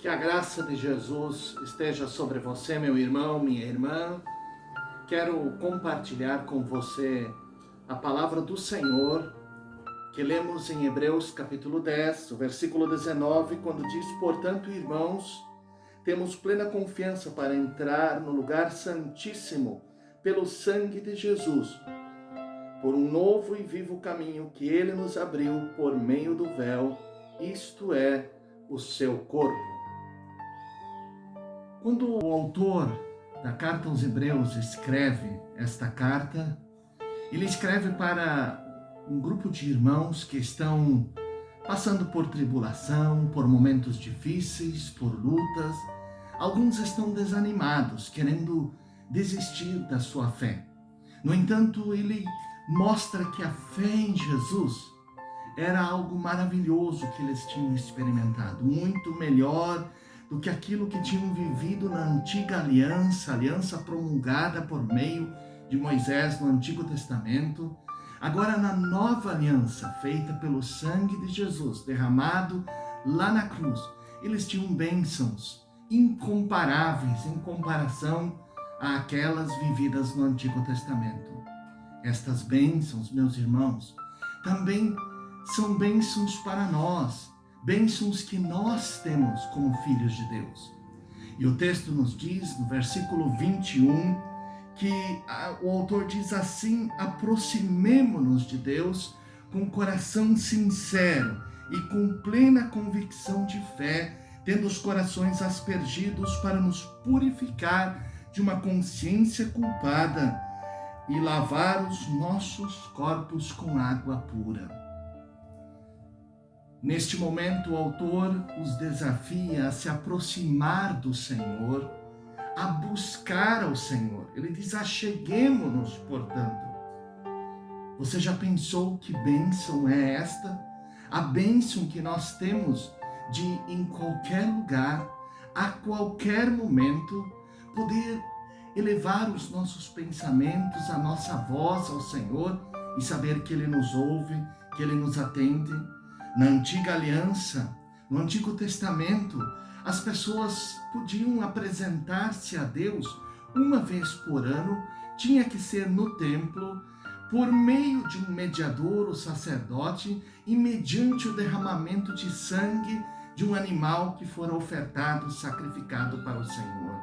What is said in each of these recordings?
Que a graça de Jesus esteja sobre você, meu irmão, minha irmã. Quero compartilhar com você a palavra do Senhor, que lemos em Hebreus capítulo 10, o versículo 19, quando diz: portanto, irmãos, temos plena confiança para entrar no lugar santíssimo pelo sangue de Jesus, por um novo e vivo caminho que ele nos abriu por meio do véu, isto é, o seu corpo. Quando o autor da carta aos Hebreus escreve esta carta, ele escreve para um grupo de irmãos que estão passando por tribulação, por momentos difíceis, por lutas. Alguns estão desanimados, querendo desistir da sua fé. No entanto, ele mostra que a fé em Jesus era algo maravilhoso que eles tinham experimentado, muito melhor do que aquilo que tinham vivido na antiga aliança promulgada por meio de Moisés no Antigo Testamento. Agora, na nova aliança, feita pelo sangue de Jesus, derramado lá na cruz, eles tinham bênçãos incomparáveis em comparação àquelas vividas no Antigo Testamento. Estas bênçãos, meus irmãos, também são bênçãos para nós, bênçãos que nós temos como filhos de Deus. E o texto nos diz, no versículo 21, que o autor diz assim: aproximemo-nos de Deus com coração sincero e com plena convicção de fé, tendo os corações aspergidos para nos purificar de uma consciência culpada e lavar os nossos corpos com água pura. Neste momento, o autor os desafia a se aproximar do Senhor, a buscar ao Senhor. Ele diz: acheguemo-nos, portanto. Você já pensou que bênção é esta? A bênção que nós temos de, em qualquer lugar, a qualquer momento, poder elevar os nossos pensamentos, a nossa voz ao Senhor e saber que Ele nos ouve, que Ele nos atende. Na antiga aliança, no Antigo Testamento, as pessoas podiam apresentar-se a Deus uma vez por ano, tinha que ser no templo, por meio de um mediador, o sacerdote, e mediante o derramamento de sangue de um animal que fora ofertado, sacrificado para o Senhor.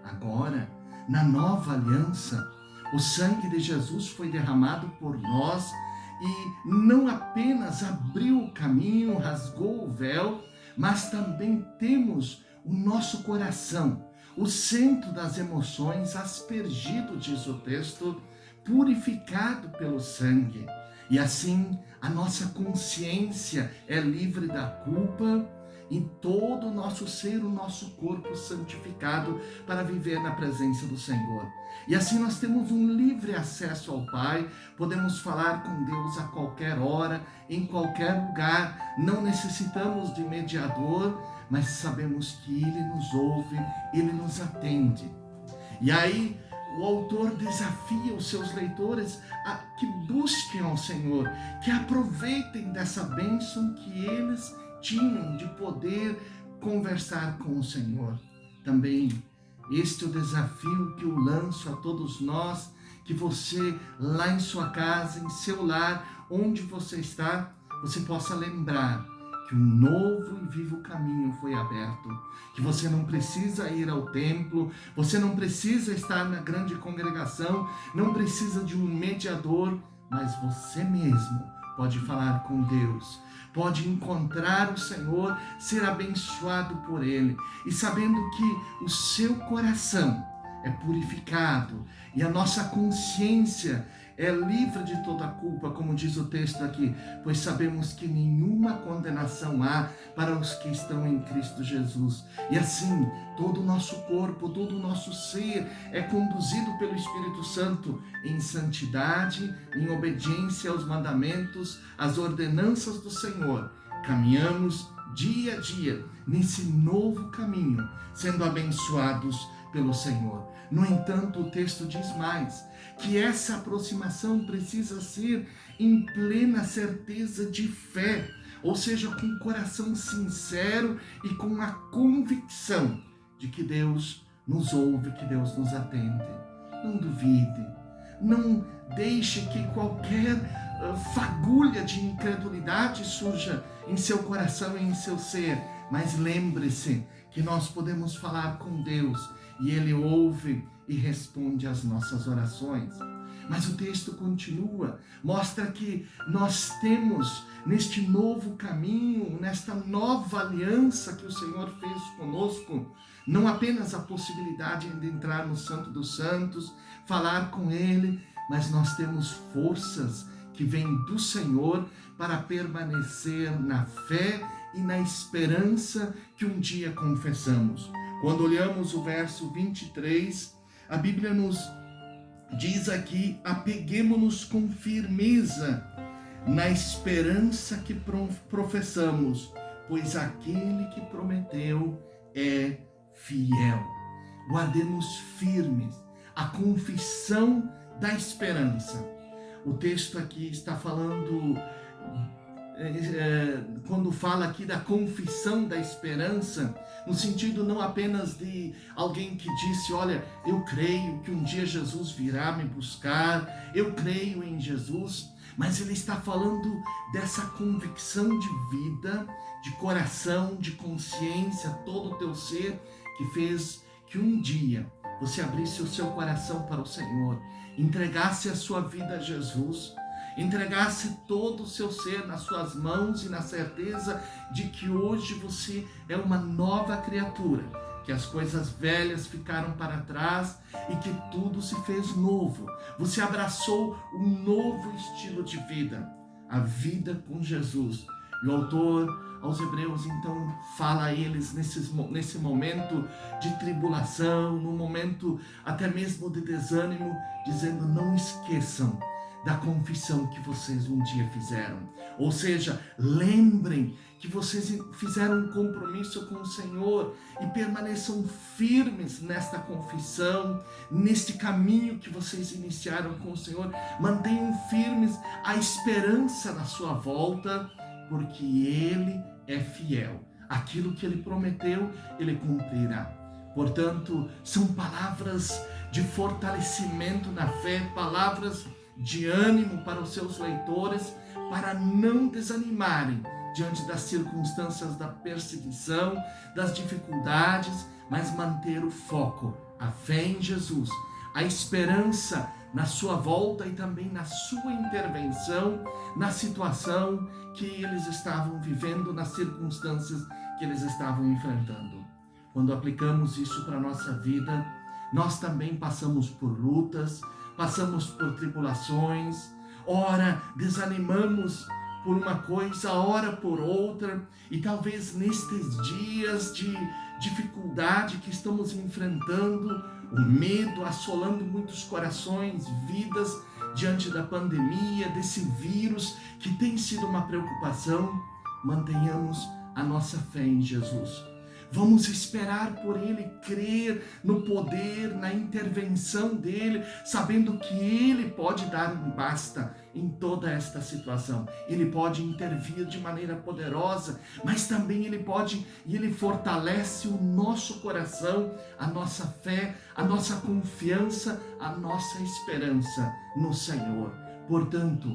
Agora, na nova aliança, o sangue de Jesus foi derramado por nós e não apenas abriu o caminho, rasgou o véu, mas também temos o nosso coração, o centro das emoções, aspergido, diz o texto, purificado pelo sangue. E assim a nossa consciência é livre da culpa e todo o nosso ser, o nosso corpo santificado para viver na presença do Senhor. E assim nós temos um livre acesso ao Pai, podemos falar com Deus a qualquer hora, em qualquer lugar, não necessitamos de mediador, mas sabemos que Ele nos ouve, Ele nos atende. E aí o autor desafia os seus leitores a que busquem ao Senhor, que aproveitem dessa bênção que eles tinham de poder conversar com o Senhor. Também este é o desafio que eu lanço a todos nós, que você lá em sua casa, em seu lar, onde você está, você possa lembrar que um novo e vivo caminho foi aberto, que você não precisa ir ao templo, você não precisa estar na grande congregação, não precisa de um mediador, mas você mesmo pode falar com Deus, pode encontrar o Senhor, ser abençoado por Ele, e sabendo que o seu coração é purificado e a nossa consciência é livre de toda a culpa, como diz o texto aqui, pois sabemos que nenhuma condenação há para os que estão em Cristo Jesus. E assim, todo o nosso corpo, todo o nosso ser é conduzido pelo Espírito Santo em santidade, em obediência aos mandamentos, às ordenanças do Senhor. Caminhamos dia a dia nesse novo caminho, sendo abençoados pelo Senhor. No entanto, o texto diz mais, que essa aproximação precisa ser em plena certeza de fé, ou seja, com um coração sincero e com a convicção de que Deus nos ouve, que Deus nos atende. Não duvide, não deixe que qualquer fagulha de incredulidade surja em seu coração e em seu ser, mas lembre-se que nós podemos falar com Deus e Ele ouve e responde às nossas orações. Mas o texto continua, mostra que nós temos neste novo caminho, nesta nova aliança que o Senhor fez conosco, não apenas a possibilidade de entrar no Santo dos Santos, falar com Ele, mas nós temos forças que vêm do Senhor para permanecer na fé e na esperança que um dia confessamos. Quando olhamos o verso 23, a Bíblia nos diz aqui: apeguemo-nos com firmeza na esperança que professamos, pois aquele que prometeu é fiel. Guardemos firmes a confissão da esperança. O texto aqui está falando, quando fala aqui da confissão da esperança, no sentido não apenas de alguém que disse: olha, eu creio que um dia Jesus virá me buscar, eu creio em Jesus, mas ele está falando dessa convicção de vida, de coração, de consciência, todo o teu ser, que fez que um dia você abrisse o seu coração para o Senhor, entregasse a sua vida a Jesus, entregasse todo o seu ser nas suas mãos e na certeza de que hoje você é uma nova criatura, que as coisas velhas ficaram para trás e que tudo se fez novo. Você abraçou um novo estilo de vida, a vida com Jesus. E o autor aos Hebreus então fala a eles nesse momento de tribulação, no momento até mesmo de desânimo, dizendo: não esqueçam da confissão que vocês um dia fizeram. Ou seja, lembrem que vocês fizeram um compromisso com o Senhor e permaneçam firmes nesta confissão, neste caminho que vocês iniciaram com o Senhor. Mantenham firmes a esperança na sua volta, porque Ele é fiel. Aquilo que Ele prometeu, Ele cumprirá. Portanto, são palavras de fortalecimento na fé, palavras de ânimo para os seus leitores, para não desanimarem diante das circunstâncias da perseguição, das dificuldades, mas manter o foco, a fé em Jesus, a esperança na sua volta e também na sua intervenção na situação que eles estavam vivendo, nas circunstâncias que eles estavam enfrentando. Quando aplicamos isso para a nossa vida, nós também passamos por lutas, passamos por tribulações, ora desanimamos por uma coisa, ora por outra, e talvez nestes dias de dificuldade que estamos enfrentando, o medo assolando muitos corações, vidas, diante da pandemia, desse vírus que tem sido uma preocupação, mantenhamos a nossa fé em Jesus. Vamos esperar por Ele, crer no poder, na intervenção dEle, sabendo que Ele pode dar um basta em toda esta situação. Ele pode intervir de maneira poderosa, mas também Ele pode, e Ele fortalece o nosso coração, a nossa fé, a nossa confiança, a nossa esperança no Senhor. Portanto,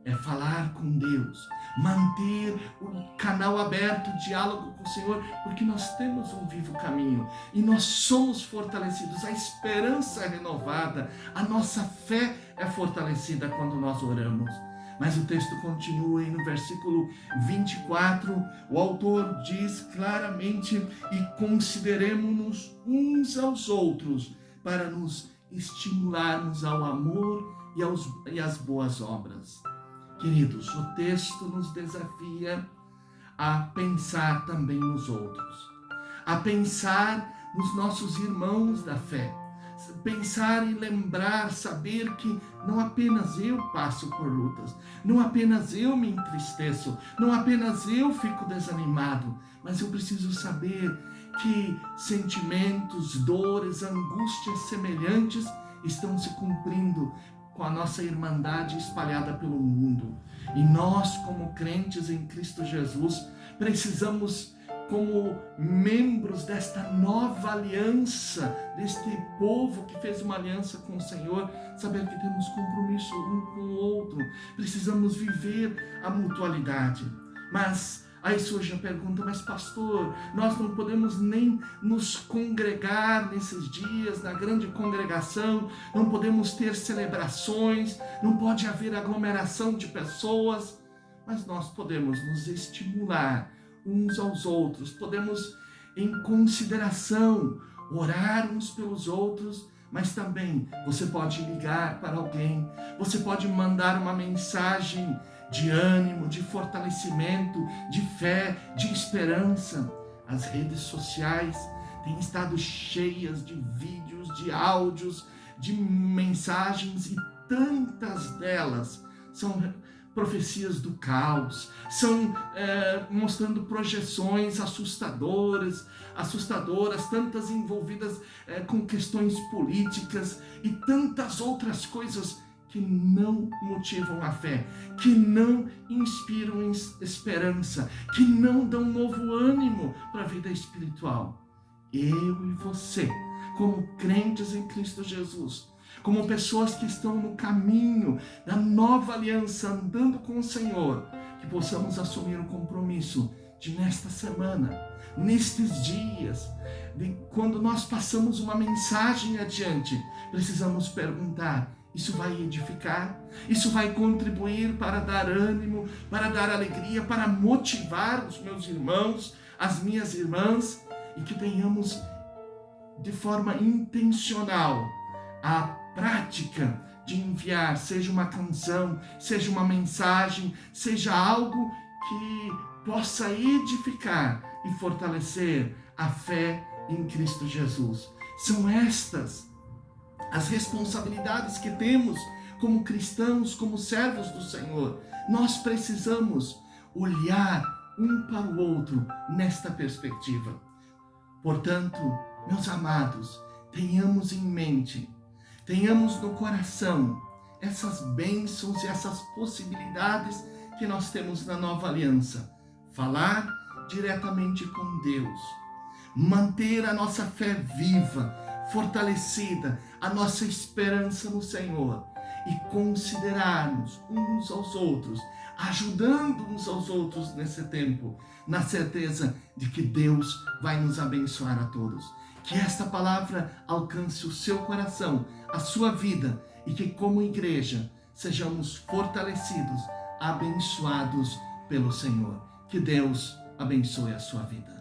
é falar com Deus, manter o canal aberto, o diálogo com o Senhor, porque nós temos um vivo caminho e nós somos fortalecidos, a esperança é renovada, a nossa fé é fortalecida quando nós oramos. Mas o texto continua e no versículo 24, o autor diz claramente: e consideremo-nos uns aos outros para nos estimularmos ao amor e às boas obras. Queridos, o texto nos desafia a pensar também nos outros, a pensar nos nossos irmãos da fé, pensar e lembrar, saber que não apenas eu passo por lutas, não apenas eu me entristeço, não apenas eu fico desanimado, mas eu preciso saber que sentimentos, dores, angústias semelhantes estão se cumprindo com a nossa irmandade espalhada pelo mundo. E nós, como crentes em Cristo Jesus, precisamos, como membros desta nova aliança, deste povo que fez uma aliança com o Senhor, saber que temos compromisso um com o outro. Precisamos viver a mutualidade. Mas aí surge a pergunta: mas pastor, nós não podemos nem nos congregar nesses dias, na grande congregação, não podemos ter celebrações, não pode haver aglomeração de pessoas, mas nós podemos nos estimular uns aos outros, podemos, em consideração, orar uns pelos outros, mas também você pode ligar para alguém, você pode mandar uma mensagem de ânimo, de fortalecimento, de fé, de esperança. As redes sociais têm estado cheias de vídeos, de áudios, de mensagens, e tantas delas são profecias do caos, são mostrando projeções assustadoras, tantas envolvidas com questões políticas e tantas outras coisas que não motivam a fé, que não inspiram esperança, que não dão novo ânimo para a vida espiritual. Eu e você, como crentes em Cristo Jesus, como pessoas que estão no caminho da nova aliança, andando com o Senhor, que possamos assumir o compromisso de, nesta semana, nestes dias, de quando nós passamos uma mensagem adiante, precisamos perguntar: isso vai edificar? Isso vai contribuir para dar ânimo, para dar alegria, para motivar os meus irmãos, as minhas irmãs, e que tenhamos de forma intencional a prática de enviar, seja uma canção, seja uma mensagem, seja algo que possa edificar e fortalecer a fé em Cristo Jesus. São estas as responsabilidades que temos como cristãos, como servos do Senhor. Nós precisamos olhar um para o outro nesta perspectiva. Portanto, meus amados, tenhamos em mente, tenhamos no coração essas bênçãos e essas possibilidades que nós temos na nova aliança. Falar diretamente com Deus, manter a nossa fé viva, fortalecida, a nossa esperança no Senhor, e considerarmos uns aos outros, ajudando uns aos outros nesse tempo, na certeza de que Deus vai nos abençoar a todos. Que esta palavra alcance o seu coração, a sua vida, e que, como igreja, sejamos fortalecidos, abençoados pelo Senhor. Que Deus abençoe a sua vida.